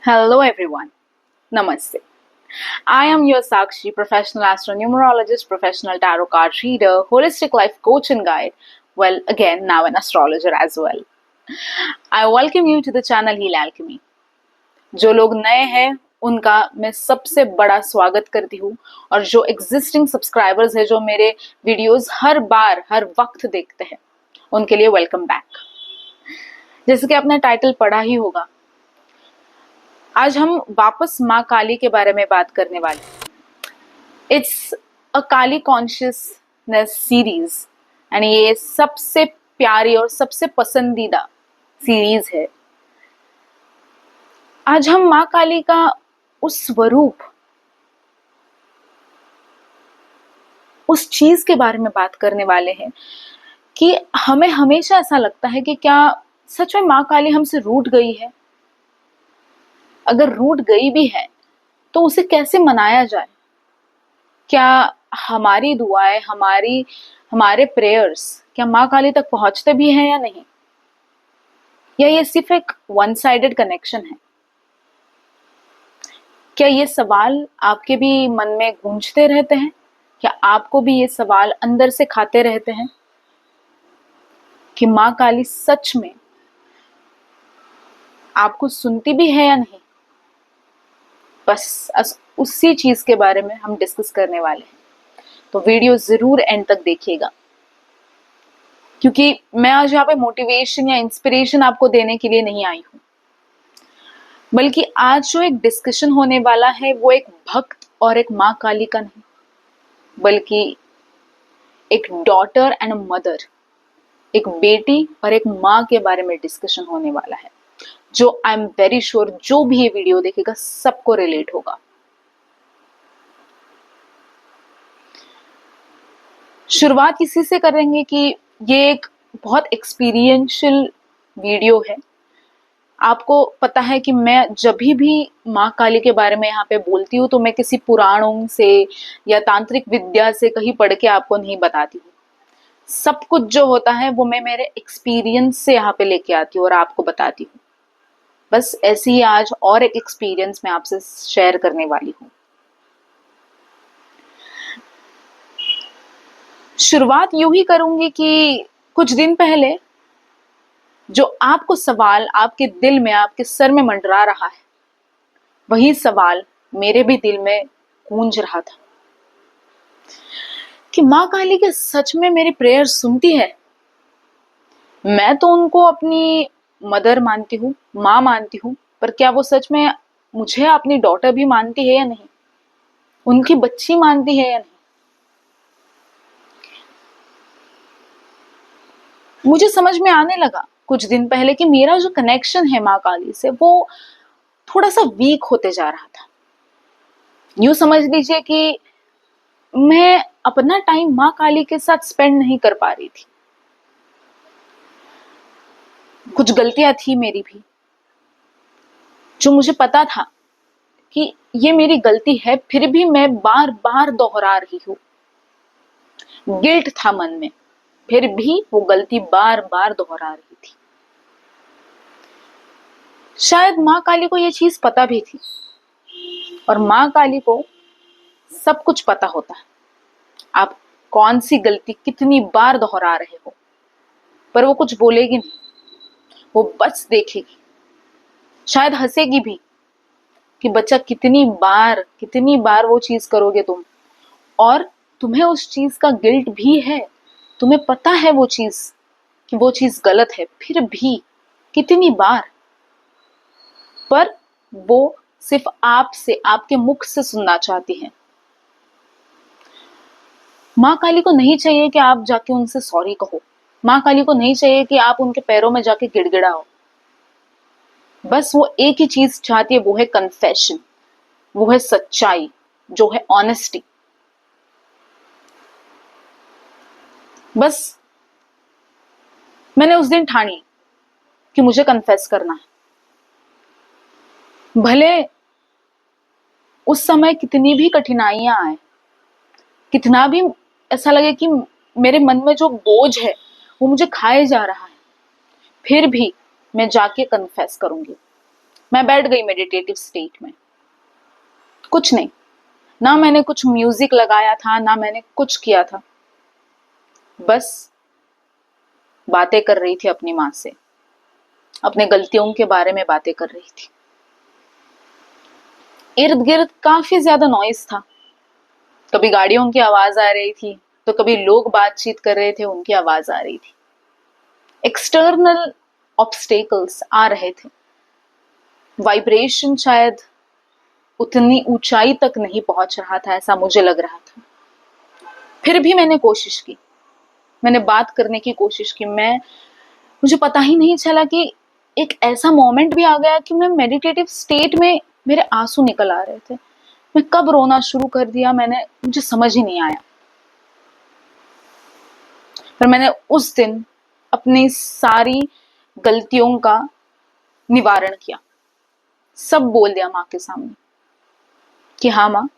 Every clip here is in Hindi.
Hello everyone. Namaste. I am your Sakshi, professional astronumerologist, professional tarot card reader, holistic life coach and guide. Well, again, now an astrologer as well. I welcome you to the channel Heal Alchemy. जो लोग नए हैं उनका मैं सबसे बड़ा स्वागत करती हूँ और जो एग्जिस्टिंग सब्सक्राइबर्स हैं जो मेरे वीडियोस हर बार हर वक्त देखते हैं उनके लिए वेलकम बैक। जैसे कि आपने टाइटल पढ़ा ही होगा, आज हम वापस माँ काली के बारे में बात करने वाले। It's a Kali consciousness series and ये सबसे प्यारी और सबसे पसंदीदा सीरीज है। आज हम माँ काली का उस स्वरूप, उस चीज के बारे में बात करने वाले हैं कि हमें हमेशा ऐसा लगता है कि क्या सच में माँ काली हमसे रूठ गई है। अगर रूठ गई भी है तो उसे कैसे मनाया जाए। क्या हमारी दुआएं, हमारे प्रेयर्स क्या माँ काली तक पहुंचते भी हैं या नहीं, या ये सिर्फ एक वन साइडेड कनेक्शन है। क्या ये सवाल आपके भी मन में गूंजते रहते हैं? क्या आपको भी ये सवाल अंदर से खाते रहते हैं कि माँ काली सच में आपको सुनती भी है या नहीं? बस उसी चीज के बारे में हम डिस्कस करने वाले हैं, तो वीडियो जरूर एंड तक देखिएगा, क्योंकि मैं आज यहाँ पे मोटिवेशन या इंस्पिरेशन आपको देने के लिए नहीं आई हूँ, बल्कि आज जो एक डिस्कशन होने वाला है वो एक भक्त और एक माँ काली का नहीं, बल्कि एक डॉटर एंड मदर, एक बेटी और एक माँ के बारे में डिस्कशन होने वाला है, जो आई एम वेरी श्योर जो भी ये वीडियो देखेगा सबको रिलेट होगा। शुरुआत इसी से करेंगे कि ये एक बहुत एक्सपीरियंशियल वीडियो है। आपको पता है कि मैं जब भी माँ काली के बारे में यहाँ पे बोलती हूँ तो मैं किसी पुराणों से या तांत्रिक विद्या से कहीं पढ़ के आपको नहीं बताती हूँ। सब कुछ जो होता है वो मैं मेरे एक्सपीरियंस से यहाँ पे लेके आती हूँ और आपको बताती हूँ। बस ऐसे ही आज और एक एक्सपीरियंस मैं आपसे शेयर करने वाली हूँ। शुरुआत यूं ही करूंगी कि कुछ दिन पहले जो आपको सवाल आपके दिल में, आपके सर में मंडरा रहा है, वही सवाल मेरे भी दिल में गूंज रहा था कि माँ काली के सच में मेरी प्रेयर सुनती है। मैं तो उनको अपनी मदर मानती हूँ, माँ मानती हूँ, पर क्या वो सच में मुझे अपनी डॉटर भी मानती है या नहीं, उनकी बच्ची मानती है या नहीं। मुझे समझ में आने लगा कुछ दिन पहले कि मेरा जो कनेक्शन है माँ काली से वो थोड़ा सा वीक होते जा रहा था। यूं समझ लीजिए कि मैं अपना टाइम माँ काली के साथ स्पेंड नहीं कर पा रही थी। कुछ गलतियां थी मेरी भी, जो मुझे पता था कि ये मेरी गलती है, फिर भी मैं बार बार दोहरा रही हूँ। गिल्ट था मन में, फिर भी वो गलती बार बार दोहरा रही थी। शायद माँ काली को ये चीज पता भी थी, और माँ काली को सब कुछ पता होता है, आप कौन सी गलती कितनी बार दोहरा रहे हो, पर वो कुछ बोलेगी नहीं, वो बस देखेगी, शायद हंसेगी भी कि बच्चा कितनी बार वो चीज करोगे तुम, और तुम्हें उस चीज का गिल्ट भी है, तुम्हें पता है वो चीज कि वो चीज गलत है, फिर भी कितनी बार। पर वो सिर्फ आपसे, आपके मुख से सुनना चाहती है। माँ काली को नहीं चाहिए कि आप जाके उनसे सॉरी कहो, माँ काली को नहीं चाहिए कि आप उनके पैरों में जाके गिड़गिड़ाओ। बस वो एक ही चीज चाहती है, वो है कन्फेशन, वो है सच्चाई, जो है ऑनेस्टी। बस मैंने उस दिन ठान ली कि मुझे कन्फेस करना है, भले उस समय कितनी भी कठिनाइयां आए, कितना भी ऐसा लगे कि मेरे मन में जो बोझ है वो मुझे खाए जा रहा है, फिर भी मैं जाके कन्फेस करूंगी। मैं बैठ गई मेडिटेटिव स्टेट में। कुछ नहीं, ना मैंने कुछ म्यूजिक लगाया था, ना मैंने कुछ किया था, बस बातें कर रही थी अपनी माँ से, अपने गलतियों के बारे में बातें कर रही थी। इर्द गिर्द काफी ज्यादा नॉइस था, कभी गाड़ियों की आवाज आ रही थी, तो कभी लोग बातचीत कर रहे थे, उनकी आवाज आ रही थी। एक्सटर्नल ऑब्स्टेकल्स आ रहे थे, वाइब्रेशन शायद उतनी ऊंचाई तक नहीं पहुंच रहा था, ऐसा मुझे लग रहा था। फिर भी मैंने कोशिश की, मैंने बात करने की कोशिश की। मुझे पता ही नहीं चला कि एक ऐसा मोमेंट भी आ गया कि मैं मेडिटेटिव स्टेट में मेरे आंसू निकल आ रहे थे। मैं कब रोना शुरू कर दिया मुझे समझ ही नहीं आया। पर मैंने उस दिन अपनी सारी गलतियों का निवारण किया, सब बोल दिया माँ के सामने कि हाँ माँ,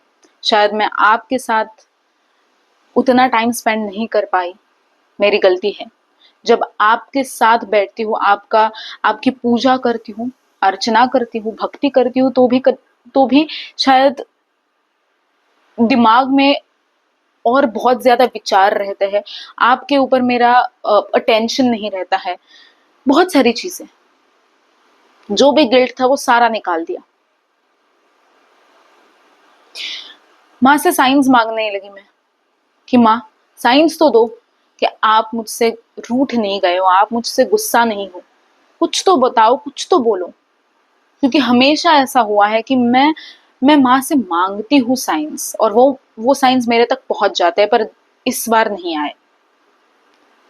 शायद मैं आपके साथ उतना टाइम स्पेंड नहीं कर पाई, मेरी गलती है। जब आपके साथ बैठती हूँ, आपकी पूजा करती हूँ, अर्चना करती हूँ, भक्ति करती हूँ, तो भी शायद दिमाग में और बहुत ज्यादा विचार रहते हैं, आपके ऊपर मेरा अटेंशन नहीं रहता है, बहुत सारी चीजें, जो भी गिल्ट था वो सारा निकाल दिया। माँ से साइंस मांगने लगी मैं कि माँ साइंस तो दो कि आप मुझसे रूठ नहीं गए हो, आप मुझसे गुस्सा नहीं हो, कुछ तो बताओ, कुछ तो बोलो। क्योंकि हमेशा ऐसा हुआ है कि मैं माँ से मांगती हूँ साइंस, और वो साइंस मेरे तक पहुंच जाते हैं, पर इस बार नहीं आए।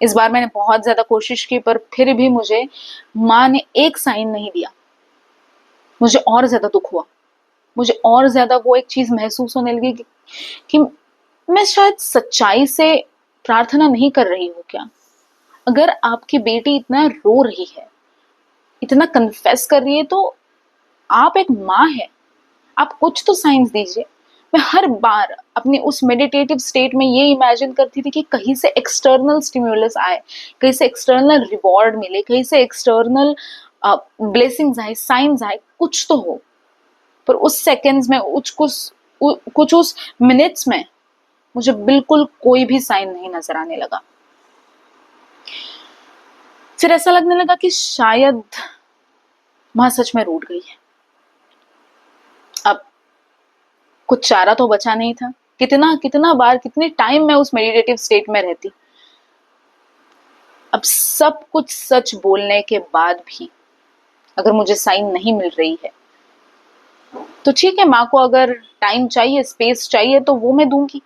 इस बार मैंने बहुत ज्यादा कोशिश की, पर फिर भी मुझे माँ ने एक साइन नहीं दिया। मुझे और ज्यादा दुख हुआ, मुझे और ज्यादा वो एक चीज महसूस होने लगी कि मैं शायद सच्चाई से प्रार्थना नहीं कर रही हूँ क्या। अगर आपकी बेटी इतना रो रही है, इतना कन्फेस कर रही है, तो आप एक माँ है, आप कुछ तो साइंस दीजिए। मैं हर बार अपनी उस मेडिटेटिव स्टेट में ये इमेजिन करती थी कि कहीं से एक्सटर्नल स्टिम्युलस आए, कहीं से एक्सटर्नल रिवॉर्ड मिले, कहीं से एक्सटर्नल ब्लेसिंग्स आए, साइंस आए, कुछ तो हो। पर उस सेकेंड्स में, कुछ उस मिनट्स में मुझे बिल्कुल कोई भी साइन नहीं नजर आने लगा। फिर ऐसा लगने लगा कि शायद माँ सच में रूठ गई है। अब कुछ चारा तो बचा नहीं था। कितना कितना बार, कितने टाइम मैं उस मेडिटेटिव स्टेट में रहती। अब सब कुछ सच बोलने के बाद भी अगर मुझे साइन नहीं मिल रही है, तो ठीक है, माँ को अगर टाइम चाहिए, स्पेस चाहिए, तो वो मैं दूंगी।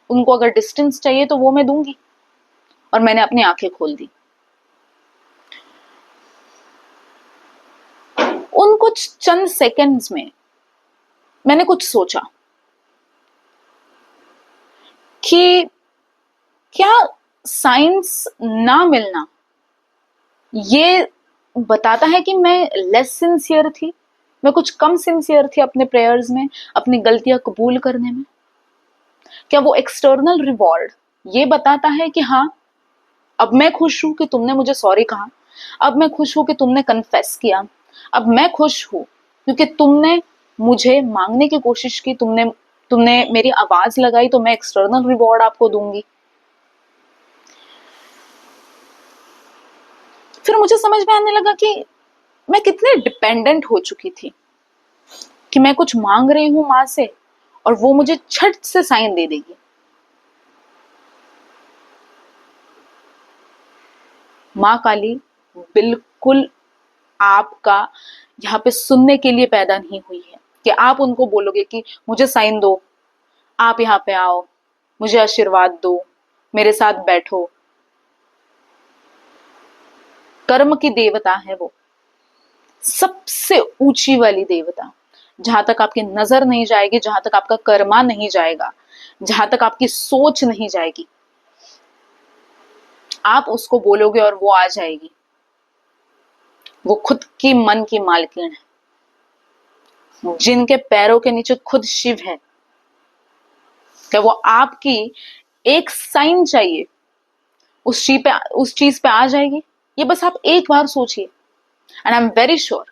उनको अगर डिस्टेंस चाहिए तो वो मैं दूंगी। और मैंने अपनी आंखें खोल दी। उन कुछ चंद सेकंड्स में मैंने कुछ सोचा कि क्या साइंस ना मिलना ये बताता है कि मैं लेस सिंसियर थी, मैं कुछ कम सिंसियर थी अपने प्रेयर्स में, अपनी गलतियां कबूल करने में? क्या वो एक्सटर्नल रिवॉर्ड ये बताता है कि हाँ, अब मैं खुश हूं कि तुमने मुझे सॉरी कहा, अब मैं खुश हूं कि तुमने कन्फेस किया, अब मैं खुश हूं क्योंकि तुमने मुझे मांगने की कोशिश की, तुमने मेरी आवाज लगाई, तो मैं एक्सटर्नल रिवॉर्ड आपको दूंगी? फिर मुझे समझ में आने लगा कि मैं कितने डिपेंडेंट हो चुकी थी, कि मैं कुछ मांग रही हूं माँ से और वो मुझे झट से साइन दे देगी। माँ काली बिल्कुल आपका यहाँ पे सुनने के लिए पैदा नहीं हुई है कि आप उनको बोलोगे कि मुझे साइन दो, आप यहाँ पे आओ, मुझे आशीर्वाद दो, मेरे साथ बैठो। कर्म की देवता है वो, सबसे ऊंची वाली देवता। जहां तक आपकी नजर नहीं जाएगी, जहां तक आपका कर्मा नहीं जाएगा, जहां तक आपकी सोच नहीं जाएगी, आप उसको बोलोगे और वो आ जाएगी। वो खुद की मन की मालकिन है, जिनके पैरों के नीचे खुद शिव है। क्या वो आपकी एक साइन चाहिए, उस चीज पे आ जाएगी? ये बस आप एक बार सोचिए, and I am very sure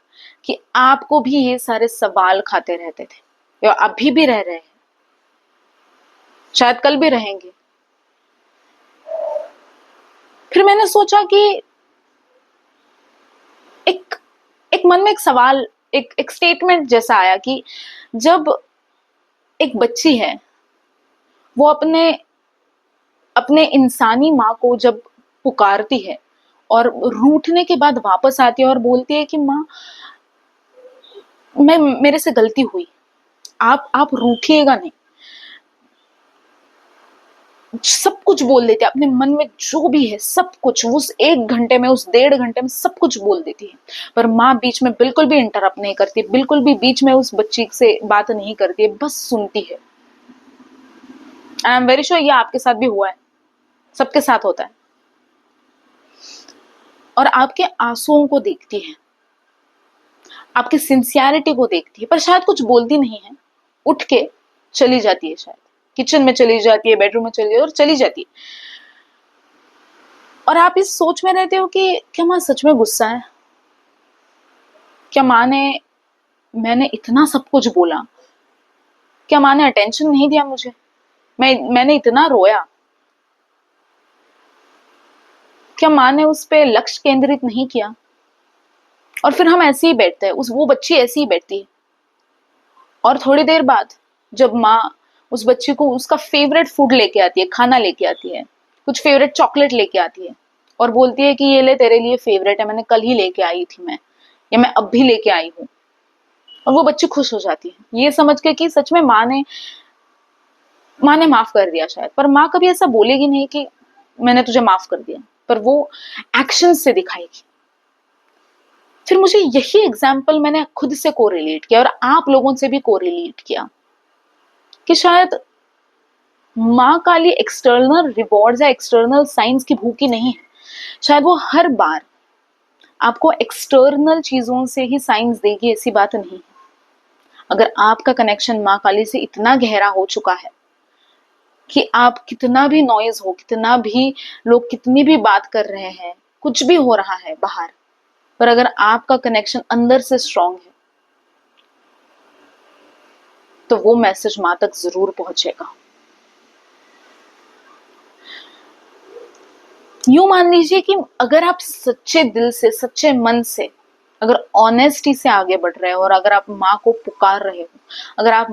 कि आपको भी ये सारे सवाल खाते रहते थे, या अभी भी रह रहे हैं, शायद कल भी रहेंगे। फिर मैंने सोचा कि एक एक मन में एक सवाल, एक स्टेटमेंट जैसा आया कि जब एक बच्ची है, वो अपने अपने इंसानी माँ को जब पुकारती है और रूठने के बाद वापस आती है और बोलती है कि माँ, मैं मेरे से गलती हुई, आप रूठिएगा नहीं, सब कुछ बोल देती है अपने मन में जो भी है, सब कुछ उस 1 घंटे में, उस 1.5 घंटे में सब कुछ बोल देती है। पर माँ बीच में बिल्कुल भी इंटरप्ट नहीं करती, बिल्कुल भी बीच में उस बच्ची से बात नहीं करती है, बस सुनती है। आई एम वेरी श्योर ये आपके साथ भी हुआ है, सबके साथ होता है। और आपके आंसुओं को देखती है, आपकी सिंसियरिटी को देखती है, पर शायद कुछ बोलती नहीं है, उठ के चली जाती है, शायद किचन में चली जाती है, बेडरूम में चली जाती है और चली जाती है। और आप इस सोच में रहते हो कि क्या माँ सच में गुस्सा है, क्या माँ ने, मैंने इतना सब कुछ बोला, क्या माँ ने अटेंशन नहीं दिया मुझे, मैंने इतना रोया, क्या माँ ने उस पे लक्ष्य केंद्रित नहीं किया। और फिर हम ऐसे ही बैठते हैं, वो बच्ची ऐसी ही बैठती है। और थोड़ी देर बाद जब माँ उस बच्ची को उसका फेवरेट फूड लेके आती है, खाना लेके आती है, कुछ फेवरेट चॉकलेट लेके आती है और बोलती है कि ये ले, तेरे लिए फेवरेट है, मैंने कल ही लेके आई थी मैं, या मैं अब भी लेके आई हूँ। और वो बच्ची खुश हो जाती है ये समझ के कि सच में माँ ने माफ कर दिया शायद। पर माँ कभी ऐसा बोलेगी नहीं कि मैंने तुझे माफ कर दिया, पर वो एक्शन से दिखाएगी। फिर मुझे यही एग्जाम्पल मैंने खुद से कोरिलेट किया और आप लोगों से भी कोरिलेट किया कि शायद माँ काली एक्सटर्नल रिवॉर्ड्स या एक्सटर्नल साइंस की भूखी नहीं है, शायद वो हर बार आपको एक्सटर्नल चीजों से ही साइंस देगी, ऐसी बात नहीं है। अगर आपका कनेक्शन माँ काली से इतना गहरा हो चुका है कि आप कितना भी नॉइज हो, कितना भी लोग कितनी भी बात कर रहे हैं, कुछ भी हो रहा है बाहर, पर अगर आपका कनेक्शन अंदर से स्ट्रांग है तो वो मैसेज माँ तक जरूर पहुंचेगा। यूं मान लीजिए कि अगर आप सच्चे दिल से, सच्चे मन से, अगर ऑनेस्टी से आगे बढ़ रहे हो और अगर आप माँ को पुकार रहे हो, अगर आप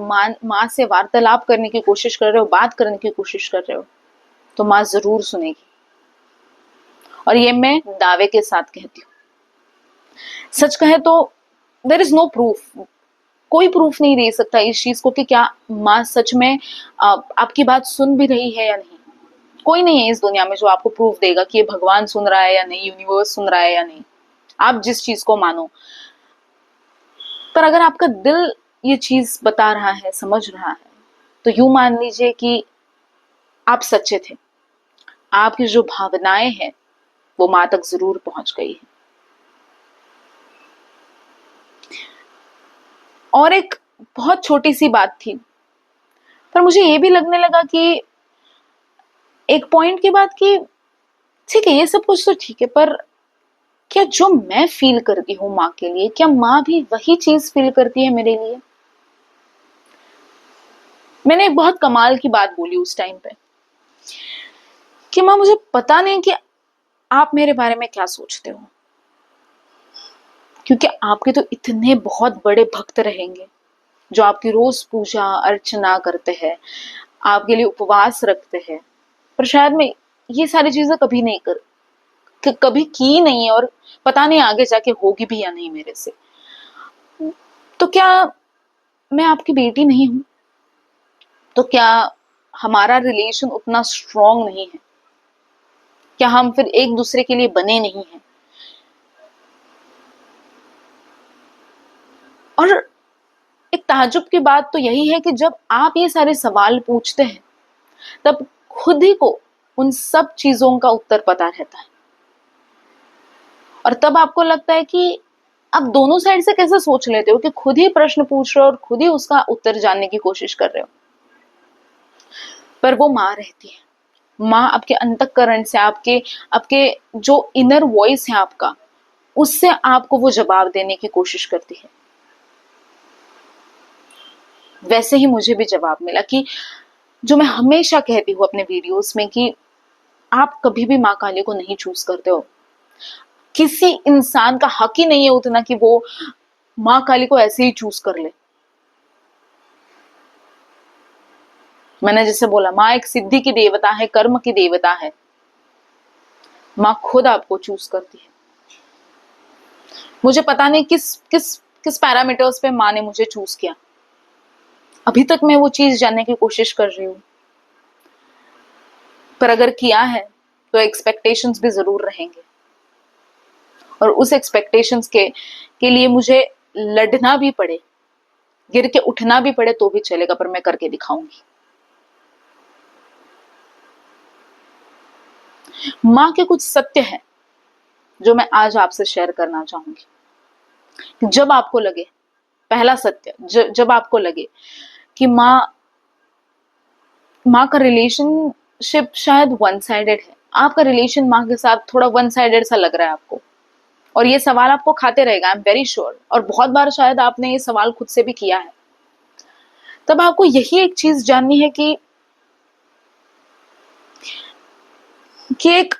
माँ से वार्तालाप करने की कोशिश कर रहे हो, बात करने की कोशिश कर रहे हो, तो माँ जरूर सुनेगी। और ये मैं दावे के साथ कहती हूँ। सच कहे तो देयर इज नो प्रूफ, कोई प्रूफ नहीं दे सकता इस चीज को कि क्या माँ सच में आपकी बात सुन भी रही है या नहीं। कोई नहीं है इस दुनिया में जो आपको प्रूफ देगा कि ये भगवान सुन रहा है या नहीं, यूनिवर्स सुन रहा है या नहीं, आप जिस चीज को मानो। पर अगर आपका दिल ये चीज बता रहा है, समझ रहा है, तो यूं मान लीजिए कि आप सच्चे थे, आपकी जो भावनाएं हैं वो माँ तक जरूर पहुंच गई है। और एक बहुत छोटी सी बात थी, पर मुझे ये भी लगने लगा कि एक पॉइंट के बाद कि ठीक है ये सब कुछ तो ठीक है, पर क्या जो मैं फील करती हूँ माँ के लिए, क्या माँ भी वही चीज फील करती है मेरे लिए। मैंने एक बहुत कमाल की बात बोली उस टाइम पे कि माँ मुझे पता नहीं कि आप मेरे बारे में क्या सोचते हो, क्योंकि आपके तो इतने बहुत बड़े भक्त रहेंगे जो आपकी रोज पूजा अर्चना करते हैं, आपके लिए उपवास रखते हैं, पर शायद मैं ये सारी चीजें कभी नहीं कभी की नहीं है, और पता नहीं आगे जाके होगी भी या नहीं मेरे से। तो क्या मैं आपकी बेटी नहीं हूं? तो क्या हमारा रिलेशन उतना स्ट्रांग नहीं है? क्या हम फिर एक दूसरे के लिए बने नहीं हैं? और एक ताज्जुब की बात तो यही है कि जब आप ये सारे सवाल पूछते हैं तब खुद ही को उन सब चीजों का उत्तर पता रहता है, और तब आपको लगता है कि आप दोनों साइड से कैसे सोच लेते हो कि खुद ही प्रश्न पूछ रहे हो और खुद ही उसका उत्तर जानने की कोशिश कर रहे हो। पर वो माँ रहती है, माँ आपके अंतःकरण से, आपके आपके जो इनर वॉइस है आपका, उससे आपको वो जवाब देने की कोशिश करती है। वैसे ही मुझे भी जवाब मिला कि जो मैं हमेशा कहती हूँ अपने वीडियोस में कि आप कभी भी माँ काली को नहीं चूज करते हो। किसी इंसान का हक ही नहीं है उतना कि वो माँ काली को ऐसे ही चूज कर ले। मैंने जैसे बोला, माँ एक सिद्धि की देवता है, कर्म की देवता है। माँ खुद आपको चूज करती है। मुझे पता नहीं किस किस किस पैरामीटर्स पे माँ ने मुझे चूज किया। अभी तक मैं वो चीज जानने की कोशिश कर रही हूँ, पर अगर किया है तो एक्सपेक्टेशंस भी जरूर रहेंगे, और उस एक्सपेक्टेशंस के लिए मुझे लड़ना भी पड़े, गिर के उठना भी पड़े तो भी चलेगा, पर मैं करके दिखाऊंगी। माँ के कुछ सत्य है जो मैं आज आपसे शेयर करना चाहूंगी। जब आपको लगे, पहला सत्य, जब आपको लगे कि माँ का रिलेशनशिप शायद वन साइडेड है, आपका रिलेशन माँ के साथ थोड़ा वन साइडेड सा लग रहा है आपको, और ये सवाल आपको खाते रहेगा, आई एम वेरी श्योर, और बहुत बार शायद आपने ये सवाल खुद से भी किया है, तब आपको यही एक चीज जाननी है कि एक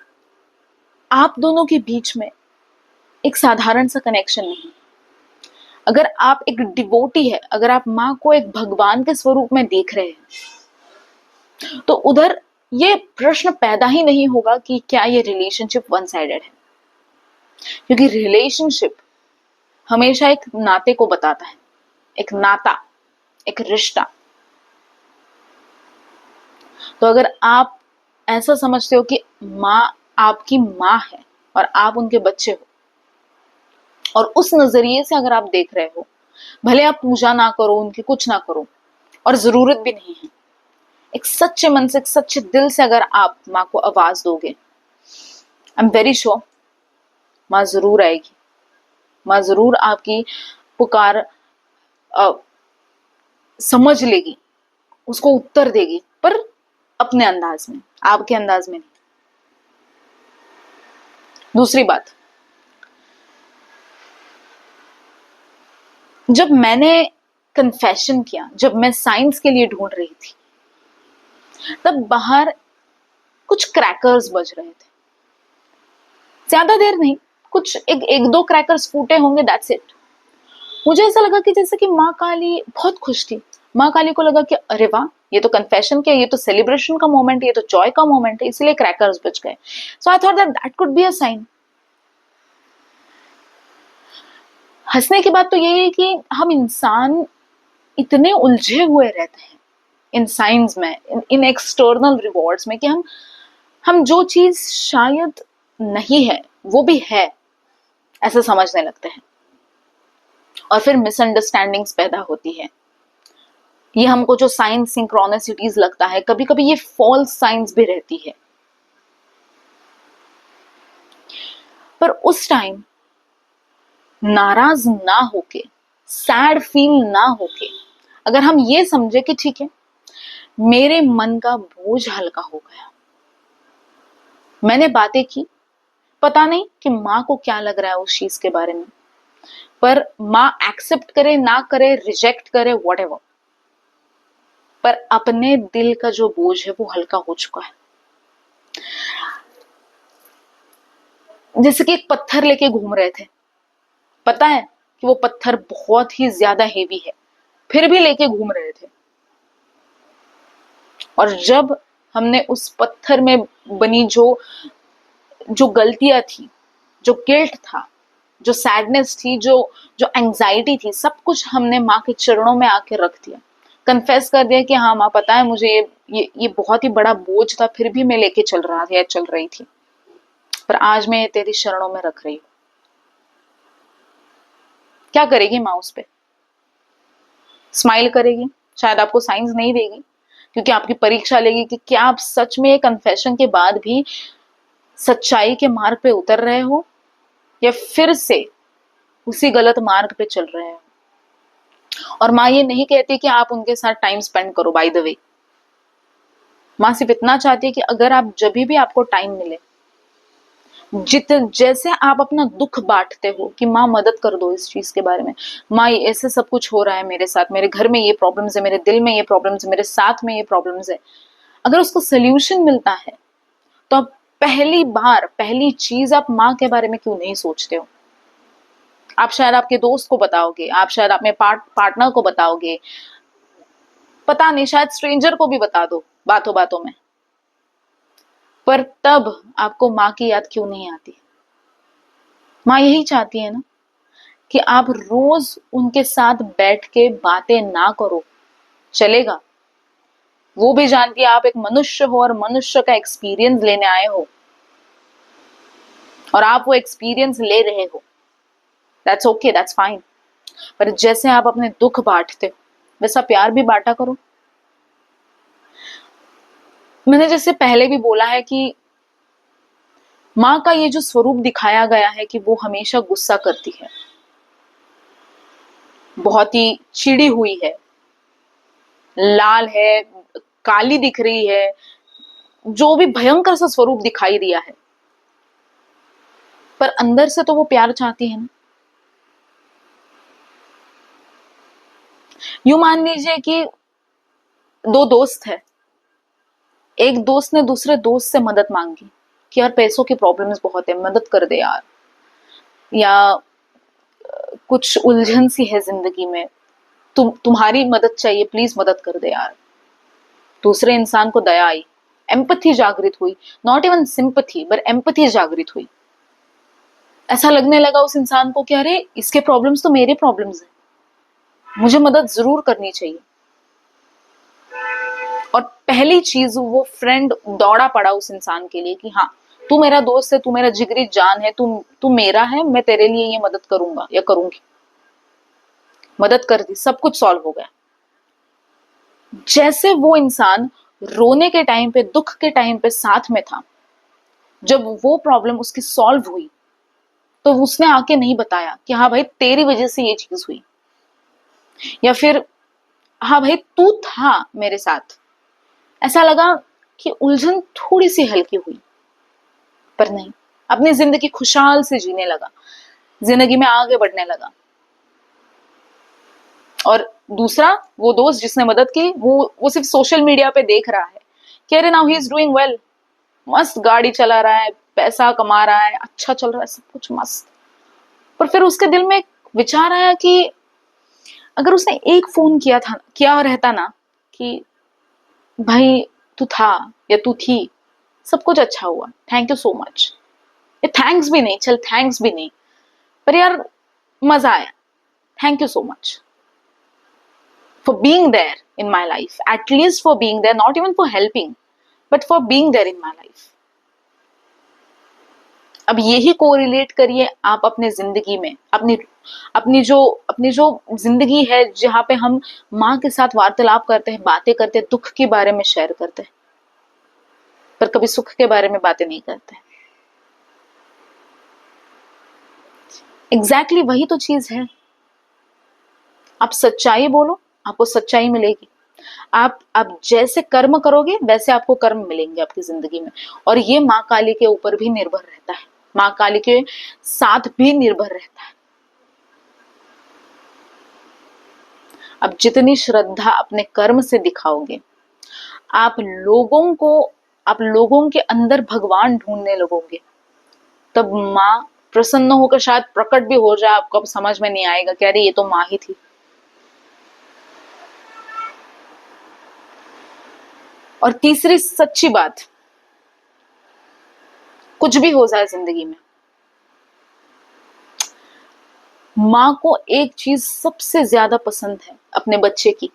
आप दोनों के बीच में एक साधारण सा कनेक्शन नहीं। अगर आप एक डिवोटी है, अगर आप माँ को एक भगवान के स्वरूप में देख रहे हैं, तो उधर ये प्रश्न पैदा ही नहीं होगा कि क्या ये रिलेशनशिप वन साइडेड है, क्योंकि रिलेशनशिप हमेशा एक नाते को बताता है, एक नाता, एक रिश्ता। तो अगर आप ऐसा समझते हो कि माँ आपकी माँ है और आप उनके बच्चे हो, और उस नजरिए से अगर आप देख रहे हो, भले आप पूजा ना करो, उनकी कुछ ना करो, और जरूरत भी नहीं है, एक सच्चे मन से, एक सच्चे दिल से अगर आप माँ को आवाज दोगे, आई एम वेरी श्योर माँ जरूर आएगी। माँ जरूर आपकी पुकार समझ लेगी, उसको उत्तर देगी, पर अपने अंदाज में, आपके अंदाज में नहीं। दूसरी बात, जब मैंने कन्फेशन किया, जब मैं साइंस के लिए ढूंढ रही थी, तब बाहर कुछ क्रैकर्स बज रहे थे। ज्यादा देर नहीं, कुछ एक दो क्रैकर्स फूटे होंगे, दैट्स इट। मुझे ऐसा लगा कि जैसे कि माँ काली बहुत खुश थी। माँ काली को लगा कि अरे वाह, ये तो कन्फेशन के, ये तो सेलिब्रेशन का मोमेंट है, ये तो जॉय का मोमेंट है, इसलिए क्रैकर्स बज गए। So I thought that could be a sign. हंसने की बात तो यही है कि हम इंसान इतने उलझे हुए रहते हैं इन साइंस में, इन एक्सटर्नल रिवॉर्ड्स में, कि हम जो चीज शायद नहीं है वो भी है ऐसा समझने लगते हैं, और फिर मिसअंडरस्टैंडिंग्स पैदा होती है। ये हमको जो साइंस सिंक्रोनिसिटीज लगता है, कभी कभी ये फॉल्स साइंस भी रहती है। पर उस टाइम नाराज ना होके, सैड फील ना होके, अगर हम ये समझे कि ठीक है, मेरे मन का बोझ हल्का हो गया, मैंने बातें की, पता नहीं कि माँ को क्या लग रहा है उस चीज के बारे में, पर माँ एक्सेप्ट करे ना करे, रिजेक्ट करे, व्हाटएवर, पर अपने दिल का जो बोझ है वो हल्का हो चुका है। जैसे कि एक पत्थर लेके घूम रहे थे, पता है कि वो पत्थर बहुत ही ज्यादा हेवी है, फिर भी लेके घूम रहे थे, और जब हमने उस पत्थर में बनी जो जो गलतियां थी, जो गिल्ट था, जो सैडनेस थी, जो एंजाइटी थी, सब कुछ हमने माँ के चरणों में आके रख दिया, कन्फेस कर दिया कि हाँ माँ, पता है मुझे ये बहुत ही बड़ा बोझ था, फिर भी मैं लेके चल रहा था या चल रही थी, पर आज मैं तेरी शरणों में रख रही हूँ। क्या करेगी माँ उस पे? स्माइल करेगी, शायद आपको साइंस नहीं देगी, क्योंकि आपकी परीक्षा लेगी कि क्या आप सच में कन्फेशन के बाद भी सच्चाई के मार्ग पे उतर रहे हो, या फिर से उसी गलत मार्ग पे चल रहे हो। और माँ ये नहीं कहती कि आप उनके साथ टाइम स्पेंड करो, बाय द वे। माँ सिर्फ इतना चाहती है कि अगर आप जब भी आपको टाइम मिले, जैसे आप अपना दुख बांटते हो कि माँ मदद कर दो इस चीज के बारे में, माँ ये ऐसे सब कुछ हो रहा है मेरे साथ, मेरे घर में ये प्रॉब्लम्स है, मेरे दिल में ये प्रॉब्लम्स है, मेरे साथ में ये प्रॉब्लम्स है, अगर उसको सोल्यूशन मिलता है तो आप पहली चीज आप माँ के बारे में क्यों नहीं सोचते हो? आप शायद आपके दोस्त को बताओगे, आप शायद अपने पार्टनर को बताओगे, पता नहीं शायद स्ट्रेंजर को भी बता दो बातों बातों में, पर तब आपको माँ की याद क्यों नहीं आती? माँ यही चाहती है ना कि आप रोज उनके साथ बैठ के बातें ना करो, चलेगा। वो भी जानती है आप एक मनुष्य हो और मनुष्य का एक्सपीरियंस लेने आए हो, और आप वो एक्सपीरियंस ले रहे हो, दैट्स ओके, दैट्स फाइन। पर जैसे आप अपने दुख बांटते हो वैसा प्यार भी बांटा करो। मैंने जैसे पहले भी बोला है कि माँ का ये जो स्वरूप दिखाया गया है कि वो हमेशा गुस्सा करती है, बहुत ही चिड़ी हुई है, लाल है, काली दिख रही है, जो भी भयंकर सा स्वरूप दिखाई दिया है, पर अंदर से तो वो प्यार चाहती है ना। यूं मान लीजिए कि दो दोस्त है, एक दोस्त ने दूसरे दोस्त से मदद मांगी कि यार पैसों की प्रॉब्लम्स बहुत है, मदद कर दे यार, या कुछ उलझन सी है जिंदगी में, तुम्हारी मदद चाहिए, प्लीज मदद कर दे यार। दूसरे इंसान को दया आई, एम्पथी जागृत हुई, not even sympathy but empathy जागृत हुई। ऐसा लगने लगा उस इंसान को कि अरे इसके प्रॉब्लम्स तो मेरे प्रॉब्लम्स हैं, मुझे मदद जरूर करनी चाहिए। और पहली चीज वो फ्रेंड दौड़ा पड़ा उस इंसान के लिए कि हाँ तू मेरा दोस्त है, तू मेरा जिगरी जान है, तू मेरा है, मैं तेरे लिए ये मदद करूंगा या करूंगी। मदद कर दी, सब कुछ सॉल्व हो गया। जैसे वो इंसान रोने के टाइम पे, दुख के टाइम पे साथ में था, जब वो प्रॉब्लम उसकी सॉल्व हुई तो उसने आके नहीं बताया कि हाँ भाई तेरी वजह से ये चीज हुई, या फिर हाँ भाई तू था मेरे साथ। ऐसा लगा कि उलझन थोड़ी सी हल्की हुई, पर नहीं, अपनी जिंदगी खुशहाल से जीने लगा, जिंदगी में आगे बढ़ने लगा। और दूसरा वो दोस्त जिसने मदद की, वो सिर्फ सोशल मीडिया पे देख रहा है कि अरे now he is doing well, मस्त गाड़ी चला रहा है, पैसा कमा रहा है, अच्छा चल रहा है, सब कुछ मस्त। पर फिर उसके दिल में एक विचार आया कि अगर उसने एक फोन किया रहता ना कि भाई तू था या तू थी, सब कुछ अच्छा हुआ, थैंक यू सो मच, ये थैंक्स भी नहीं, चल थैंक्स भी नहीं, पर यार मजा आया, thank you so much for being there in my life, at least for being there, not even for helping, but for being there in my life. अब यही कोरिलेट करिए आप अपने जिंदगी में, अपनी जो जिंदगी है जहां पे हम माँ के साथ वार्तालाप करते हैं, बातें करते हैं, दुख के बारे में शेयर करते हैं, पर कभी सुख के बारे में बातें नहीं करते। एग्जैक्टली वही तो चीज है। आप सच्चाई बोलो, आपको सच्चाई मिलेगी। आप जैसे कर्म करोगे वैसे आपको कर्म मिलेंगे आपकी जिंदगी में। और ये माँ काली के ऊपर भी निर्भर रहता है, माँ काली के साथ भी निर्भर रहता है। अब जितनी श्रद्धा अपने कर्म से दिखाओगे, आप लोगों के अंदर भगवान ढूंढने लगोगे, तब माँ प्रसन्न होकर शायद प्रकट भी हो जाए, आपको अब समझ में नहीं आएगा कि अरे ये तो माँ ही थी। और तीसरी सच्ची बात, कुछ भी हो जाए जिंदगी में, माँ को एक चीज सबसे ज्यादा पसंद है अपने बच्चे की,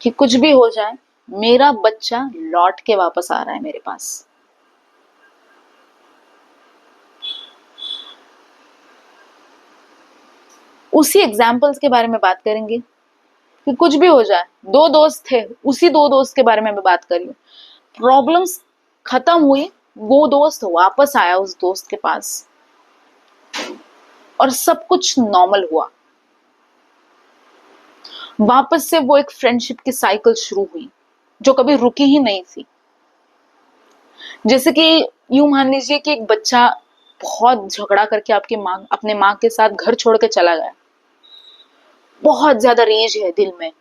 कि कुछ भी हो जाए मेरा बच्चा लौट के वापस आ रहा है मेरे पास। उसी एग्जाम्पल्स के बारे में बात करेंगे कि कुछ भी हो जाए, दो दोस्त थे, उसी दो दोस्त के बारे में मैं बात कर रही हूँ। प्रॉब्लम्स खत्म हुई, वो दोस्त वापस आया उस दोस्त के पास और सब कुछ नॉर्मल हुआ। वापस से वो एक फ्रेंडशिप की साइकिल शुरू हुई जो कभी रुकी ही नहीं थी। जैसे कि यूं मान लीजिए कि एक बच्चा बहुत झगड़ा करके आपकी माँ अपने माँ के साथ घर छोड़ के चला गया, बहुत ज्यादा रेज है दिल में,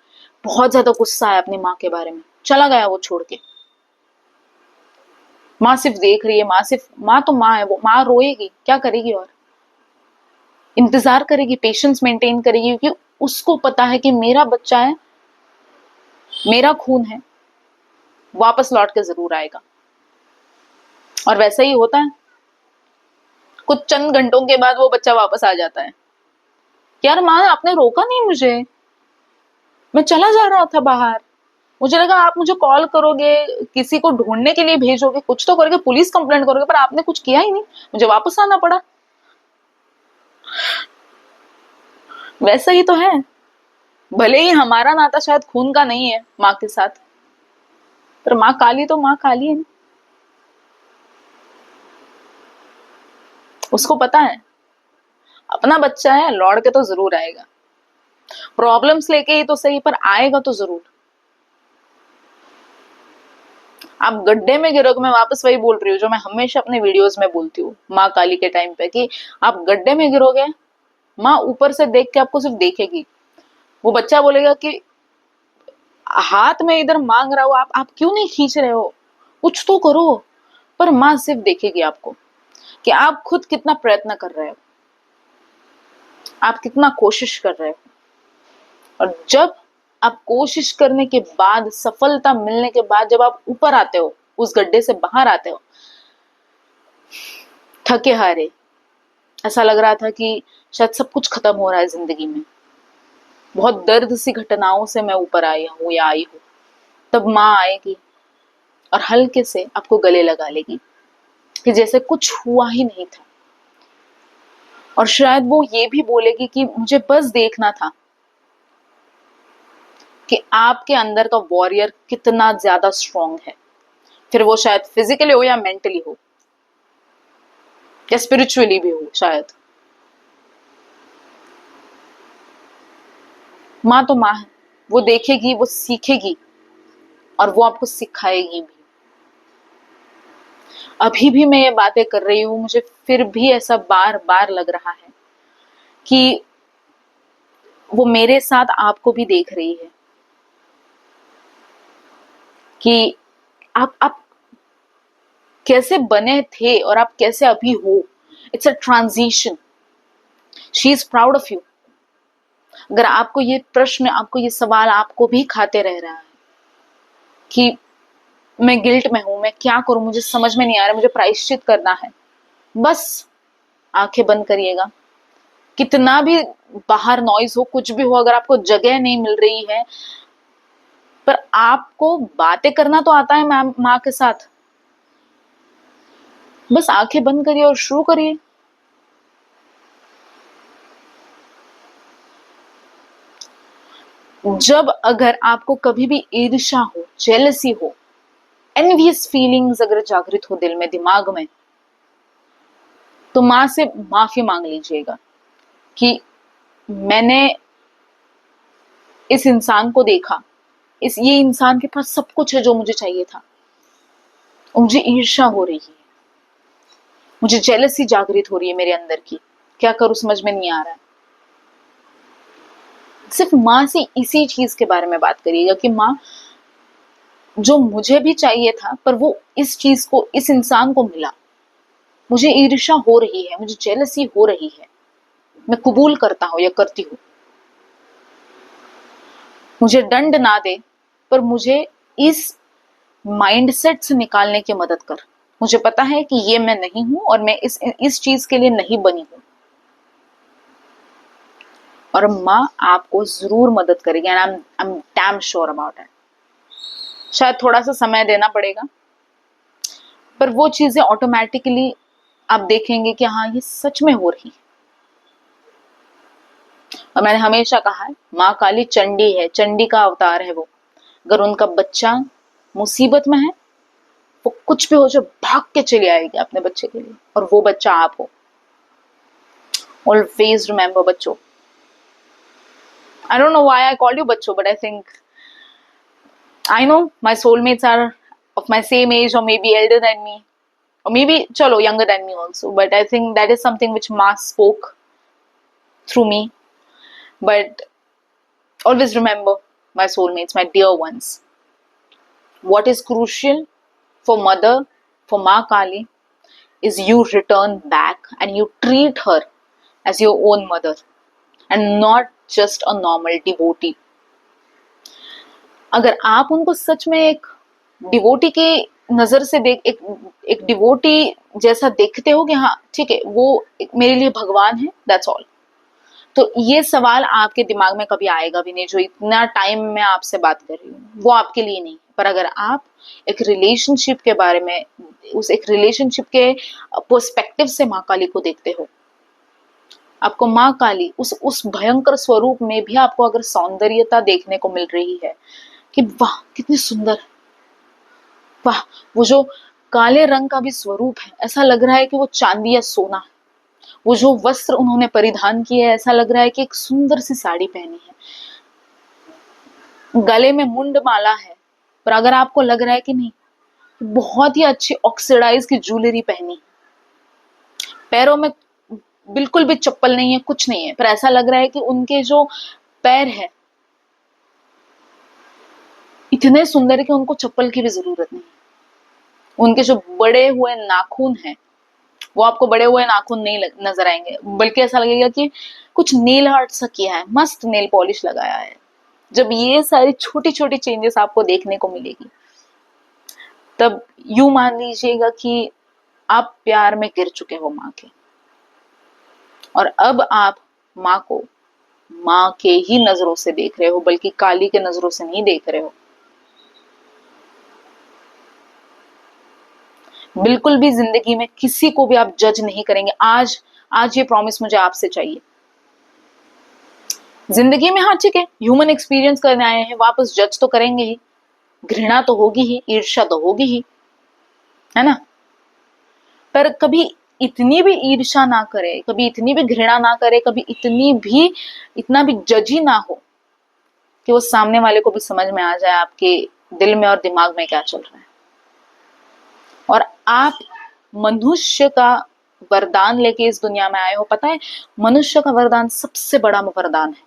बहुत ज्यादा गुस्सा है अपनी माँ के बारे में, चला गया वो छोड़ के। माँ सिर्फ देख रही है, माँ तो माँ है, वो माँ रोएगी, क्या करेगी और इंतजार करेगी, पेशेंस मेंटेन करेगी, क्योंकि उसको पता है कि मेरा बच्चा है, मेरा खून है, वापस लौट के जरूर आएगा। और वैसा ही होता है, कुछ चंद घंटों के बाद वो बच्चा वापस आ जाता है। यार माँ आपने रोका नहीं मुझे, मैं चला जा रहा था बाहर, मुझे लगा आप मुझे कॉल करोगे, किसी को ढूंढने के लिए भेजोगे, कुछ तो करोगे, पुलिस कंप्लेंट करोगे, पर आपने कुछ किया ही नहीं, मुझे वापस आना पड़ा। वैसा ही तो है, भले ही हमारा नाता शायद खून का नहीं है माँ के साथ, पर माँ काली तो माँ काली है। उसको पता है अपना बच्चा है, लौट के तो जरूर आएगा, प्रॉब्लम्स लेके ही तो सही, पर आएगा तो जरूर। आप गड्ढे में गिरोगे, मैं वापस वही बोल रही हूँ जो मैं हमेशा अपने वीडियोस में बोलती हूँ माँ काली के टाइम पे, कि आप गड्ढे में गिरोगे, माँ ऊपर से देख के आपको सिर्फ देखेगी। वो बच्चा बोलेगा कि हाथ में इधर मांग रहा हो, आप क्यों नहीं खींच रहे हो, कुछ तो करो। पर माँ सिर्फ देखेगी आपको कि आप खुद कितना प्रयत्न कर रहे हो, आप कितना कोशिश कर रहे हो। और जब आप कोशिश करने के बाद, सफलता मिलने के बाद, जब आप ऊपर आते हो, उस गड्ढे से बाहर आते हो, थके हारे, ऐसा लग रहा था कि शायद सब कुछ खत्म हो रहा है जिंदगी में, बहुत दर्द सी घटनाओं से मैं ऊपर आई हूँ या आई हूँ, तब माँ आएगी और हल्के से आपको गले लगा लेगी कि जैसे कुछ हुआ ही नहीं था। और शायद वो ये भी बोलेगी कि मुझे बस देखना था कि आपके अंदर का वॉरियर कितना ज्यादा स्ट्रांग है, फिर वो शायद फिजिकली हो या मेंटली हो या स्पिरिचुअली भी हो शायद। माँ तो माँ है, वो देखेगी, वो सीखेगी और वो आपको सिखाएगी भी। अभी भी मैं ये बातें कर रही हूँ, मुझे फिर भी ऐसा बार बार लग रहा है कि वो मेरे साथ आपको भी देख रही है, कि आप कैसे बने थे और आप कैसे अभी हो। It's a transition, she is proud of you. अगर आपको ये प्रश्न, आपको ये सवाल आपको भी खाते रह रहा है कि मैं गिल्ट में हूं, मैं क्या करूं, मुझे समझ में नहीं आ रहा, मुझे प्रायश्चित करना है, बस आंखें बंद करिएगा। कितना भी बाहर नॉइज हो, कुछ भी हो, अगर आपको जगह नहीं मिल रही है, पर आपको बातें करना तो आता है माँ के साथ, बस आंखें बंद करिए और शुरू करिए। जब अगर आपको कभी भी ईर्ष्या हो, जेलसी हो, एनवियस फीलिंग्स अगर जागृत हो दिल में, दिमाग में, तो माँ से माफी मांग लीजिएगा कि मैंने इस इंसान को देखा, ये इंसान के पास सब कुछ है जो मुझे चाहिए था, मुझे ईर्ष्या हो रही है, मुझे जेलसी जागृत हो रही है मेरे अंदर की, क्या करूं समझ में नहीं आ रहा है। सिर्फ माँ से इसी चीज के बारे में बात करिएगा कि माँ, जो मुझे भी चाहिए था पर वो इस चीज को, इस इंसान को मिला, मुझे ईर्ष्या हो रही है, मुझे जेलसी हो रही है, मैं कबूल करता हूं या करती हूँ, मुझे दंड ना दे, पर मुझे इस माइंडसेट से निकालने की मदद कर। मुझे पता है कि ये मैं नहीं हूं और मैं इस चीज के लिए नहीं बनी हूं, और माँ आपको जरूर मदद करेगी, and I am damn sure about it. शायद थोड़ा सा समय देना पड़ेगा, पर वो चीजें ऑटोमेटिकली आप देखेंगे कि हाँ ये सच में हो रही है। और मैंने हमेशा कहा है, माँ काली चंडी है, चंडी का अवतार है वो। अगर उनका बच्चा मुसीबत में है, वो कुछ भी हो जाए भाग के चली आएगी अपने बच्चे के लिए, और वो बच्चा आप हो। ऑलवेज रिमेंबर बच्चों। I don't know why I called you बच्चों, but I think I know my soulmates are of my same age or maybe elder than me, or maybe chalo younger than me also, but I think that is something which Ma spoke through me. But always remember, my soulmates, my dear ones, what is crucial for mother, for Ma Kali, is you return back and you treat her as your own mother and not just a normal devotee. अगर आप उनको सच में एक डिवोटी की नजर से देख, एक डिवोटी जैसा देखते हो कि हाँ ठीक है वो मेरे लिए भगवान है, दैट्स ऑल, तो ये सवाल आपके दिमाग में कभी आएगा भी नहीं। जो इतना टाइम मैं आपसे बात कर रही हूँ वो आपके लिए नहीं, पर अगर आप एक रिलेशनशिप के बारे में, उस एक रिलेशनशिप के पर्सपेक्टिव से माँ काली को देखते हो, आपको माँ काली उस भयंकर स्वरूप में भी आपको अगर सौंदर्यता देखने को मिल रही है कि वाह कितनी सुंदर, वाह वो जो काले रंग का भी स्वरूप है, ऐसा लग रहा है कि वो चांदी या सोना है। वो जो वस्त्र उन्होंने परिधान किए है, ऐसा लग रहा है कि एक सुंदर सी साड़ी पहनी है, गले में मुंड माला है, पर अगर आपको लग रहा है कि नहीं, बहुत ही अच्छी ऑक्सीडाइज की ज्वेलरी पहनी, पैरों में बिल्कुल भी चप्पल नहीं है, कुछ नहीं है, पर ऐसा लग रहा है कि उनके जो पैर है इतने सुंदर है कि उनको चप्पल की भी जरूरत नहीं। उनके जो बड़े हुए नाखून हैं वो आपको बड़े हुए नाखून नहीं नजर आएंगे, बल्कि ऐसा लगेगा कि कुछ नेल आर्ट सा किया है, मस्त नेल पॉलिश लगाया है। जब ये सारी छोटी छोटी चेंजेस आपको देखने को मिलेगी, तब यूं मान लीजिएगा कि आप प्यार में गिर चुके हो माँ के, और अब आप माँ को माँ के ही नजरों से देख रहे हो, बल्कि काली के नजरों से नहीं देख रहे हो। बिल्कुल भी जिंदगी में किसी को भी आप जज नहीं करेंगे। आज ये प्रॉमिस मुझे आपसे चाहिए। जिंदगी में हाँ ठीक है, ह्यूमन एक्सपीरियंस करने आए हैं, वापस जज तो करेंगे ही, घृणा तो होगी ही, ईर्ष्या तो होगी ही, है ना, पर कभी इतनी भी ईर्ष्या ना करे, कभी इतनी भी घृणा ना करे, कभी इतना भी जजी ना हो कि वो सामने वाले को भी समझ में आ जाए आपके दिल में और दिमाग में क्या चल रहा है। और आप मनुष्य का वरदान लेके इस दुनिया में आए हो। पता है, मनुष्य का वरदान सबसे बड़ा वरदान है।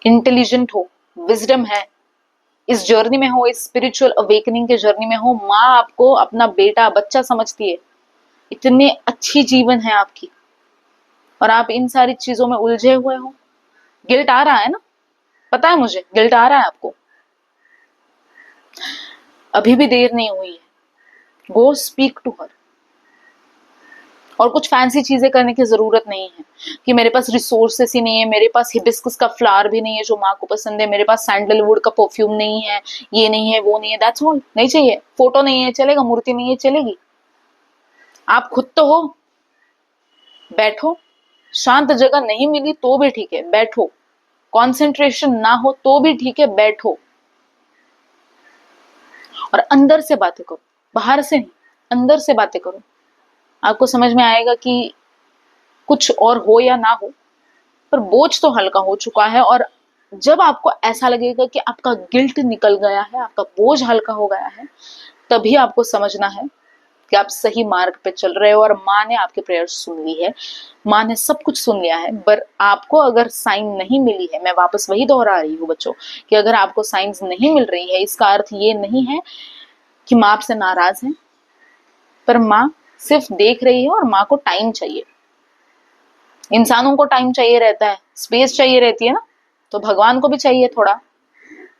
इंटेलिजेंट हो, विजडम है, इस जर्नी में हो, इस स्पिरिचुअल अवेकनिंग के जर्नी में हो, माँ आपको अपना बेटा बच्चा समझती है। इतनी अच्छी जीवन है आपकी, और आप इन सारी चीजों में उलझे हुए हो। गिल्ट आ रहा है ना, पता है मुझे गिल्ट आ रहा है आपको। अभी भी देर नहीं हुई है, गो स्पीक टू हर। और कुछ फैंसी चीजें करने की जरूरत नहीं है कि मेरे पास रिसोर्सेस ही नहीं है, मेरे पास हिबिस्कस का फ्लावर भी नहीं है जो माँ को पसंद है, मेरे पास सैंडलवुड का परफ्यूम नहीं है, ये नहीं है वो नहीं है, दैट्स ऑल। नहीं चाहिए। फोटो नहीं है चलेगा, मूर्ति नहीं है चलेगी, आप खुद तो हो। बैठो, शांत जगह नहीं मिली तो भी ठीक है, बैठो। कंसंट्रेशन ना हो तो भी ठीक है, बैठो और अंदर से बातें करो, बाहर से नहीं, अंदर से बातें करो। आपको समझ में आएगा कि कुछ और हो या ना हो, पर बोझ तो हल्का हो चुका है। और जब आपको ऐसा लगेगा कि आपका गिल्ट निकल गया है, आपका बोझ हल्का हो गया है, तभी आपको समझना है कि आप सही मार्ग पे चल रहे हो और माँ ने आपके प्रेयर्स सुन ली है, माँ ने सब कुछ सुन लिया है। पर आपको अगर साइन नहीं मिली है, मैं वापस वही दोहरा रही हूँ बच्चों, कि अगर आपको साइंस नहीं मिल रही है, इसका अर्थ ये नहीं है कि माँ आपसे नाराज है, पर माँ सिर्फ देख रही है और माँ को टाइम चाहिए। इंसानों को टाइम चाहिए रहता है, स्पेस चाहिए रहती है ना, तो भगवान को भी चाहिए थोड़ा।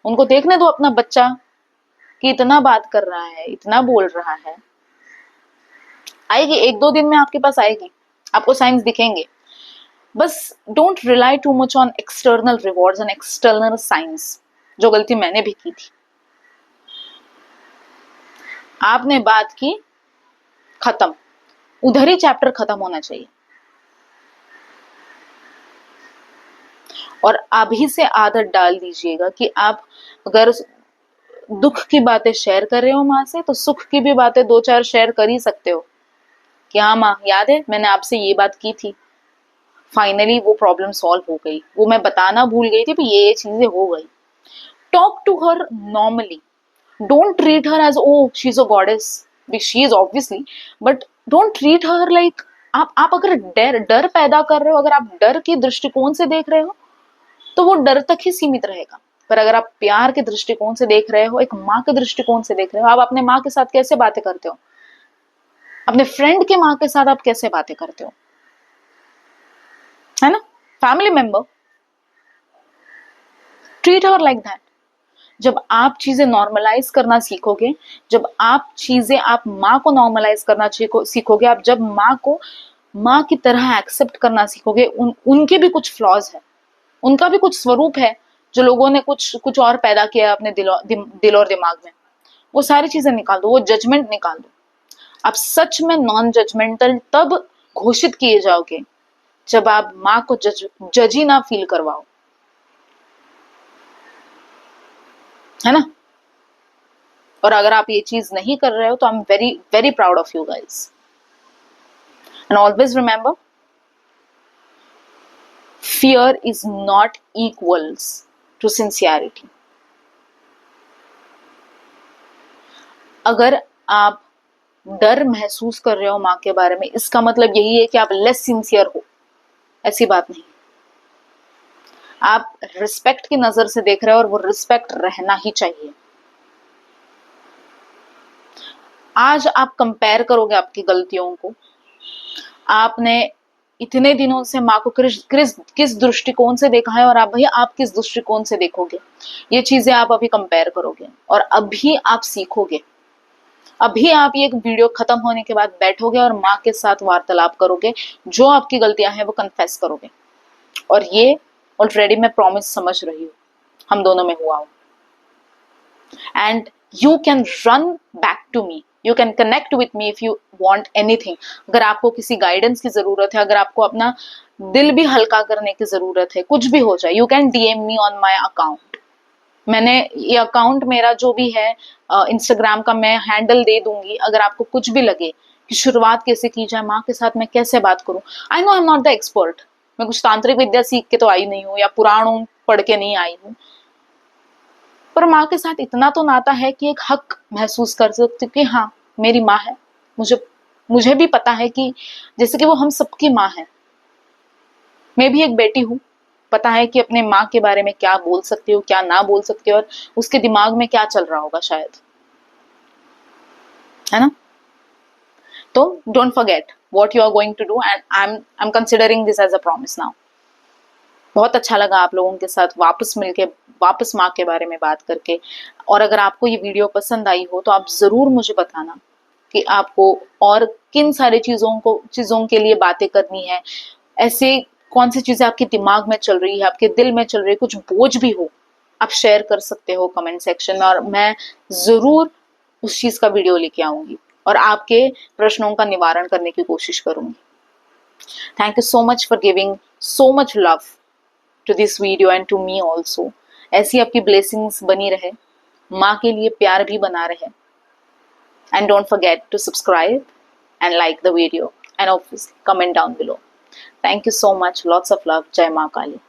उनको देखने दो अपना बच्चा कि इतना बात कर रहा है, इतना बोल रहा है। आएगी, एक दो दिन में आपके पास आएगी, आपको साइंस दिखेंगे। बस don't rely too much on external rewards and external science, जो गलती मैंने भी की थी। आपने बात की, खत्म, उधर ही चैप्टर खत्म होना चाहिए। और अभी से आदत डाल दीजिएगा कि आप अगर दुख की बातें शेयर कर रहे हो माँ से, तो सुख की भी बातें दो चार शेयर कर ही सकते हो कि हाँ माँ, याद है मैंने आपसे ये बात की थी, फाइनली वो प्रॉब्लम सॉल्व हो गई, वो मैं बताना भूल गई थी, ये चीजें हो गई। Talk to her normally. Don't treat her as, oh, she's a goddess. She is obviously, but don't treat her like, आप अगर डर पैदा कर रहे हो, अगर आप डर के दृष्टिकोण से देख रहे हो तो वो डर तक ही सीमित रहेगा। पर अगर आप प्यार के दृष्टिकोण से देख रहे हो, एक माँ के दृष्टिकोण से देख रहे हो, आप अपने माँ के साथ कैसे बातें करते हो, अपने फ्रेंड के माँ के साथ आप कैसे बातें करते हो, है ना, family member, treat her like that. जब आप चीजें नॉर्मलाइज करना सीखोगे, जब आप माँ को नॉर्मलाइज करना सीखोगे, आप जब माँ को माँ की तरह एक्सेप्ट करना सीखोगे, उनके भी कुछ फ्लॉज है, उनका भी कुछ स्वरूप है जो लोगों ने कुछ और पैदा किया अपने दिल और दिमाग में, वो सारी चीजें निकाल दो, वो जजमेंट निकाल दो। आप सच में नॉन जजमेंटल तब घोषित किए जाओगे जब आप माँ को जजी ना फील करवाओ, है ना। और अगर आप ये चीज नहीं कर रहे हो तो I am very very proud of you guys. And always remember, fear is not equals to sincerity. अगर आप डर महसूस कर रहे हो माँ के बारे में, इसका मतलब यही है कि आप लेस सिंसियर हो, ऐसी बात नहीं। आप रिस्पेक्ट की नजर से देख रहे हो और वो रिस्पेक्ट रहना ही चाहिए। आज आप कंपेयर करोगे आपकी गलतियों को, आपने इतने दिनों से माँ को किस दृष्टिकोण से देखा है और आप किस दृष्टिकोण से देखोगे, ये चीजें आप अभी कंपेयर करोगे और अभी आप सीखोगे। अभी आप ये वीडियो खत्म होने के बाद बैठोगे और माँ के साथ वार्तालाप करोगे, जो आपकी गलतियां हैं वो कन्फेस करोगे। और ये ऑलरेडी मैं प्रॉमिस समझ रही हूँ, हम दोनों में हुआ हो। And you can run back to me, you can connect with me if you want anything. अगर आपको किसी गाइडेंस की जरूरत है, अगर आपको अपना दिल भी हल्का करने की जरूरत है, कुछ भी हो जाए, you can DM me on my account. मैंने ये अकाउंट मेरा जो भी है इंस्टाग्राम का, मैं हैंडल दे दूंगी। अगर आपको कुछ भी लगे कि शुरुआत कैसे की जाए, माँ के साथ मैं कैसे बात करूं, I know I am not the expert, मैं कुछ तांत्रिक विद्या सीख के तो आई नहीं हूँ या पुराणों पढ़ के नहीं आई हूँ, पर माँ के साथ इतना तो नाता है कि एक हक महसूस कर सकती हूँ कि हाँ मेरी माँ है। मुझे भी पता है कि जैसे कि वो हम सबकी माँ है, मैं भी एक बेटी हूँ, पता है कि अपने माँ के बारे में क्या बोल सकती हूँ, क्या ना बोल सकती हूँ, और उसके दिमाग में क्या चल रहा होगा शायद, है ना। तो don't forget what you are going to do and I am considering this as a promise now. बहुत अच्छा लगा आप लोगों के साथ वापस मिलके, वापस माँ के बारे में बात करके। और अगर आपको ये वीडियो पसंद आई हो तो आप जरूर मुझे बताना कि आपको और किन सारी चीजों के लिए बातें करनी है, ऐसे कौन सी चीजें आपके दिमाग में चल रही है, आपके दिल में चल रही है, कुछ बोझ भी हो, आप शेयर कर सकते हो कमेंट सेक्शन में, और मैं जरूर उस चीज का वीडियो लेके आऊंगी और आपके प्रश्नों का निवारण करने की कोशिश करूंगी। Thank you so much for giving so much love to this video and to me also. ऐसी आपकी ब्लेसिंग्स बनी रहे, माँ के लिए प्यार भी बना रहे। And don't forget to subscribe and like the video and obviously comment down below. Thank you so much. Lots of love. Jai Maa Kali.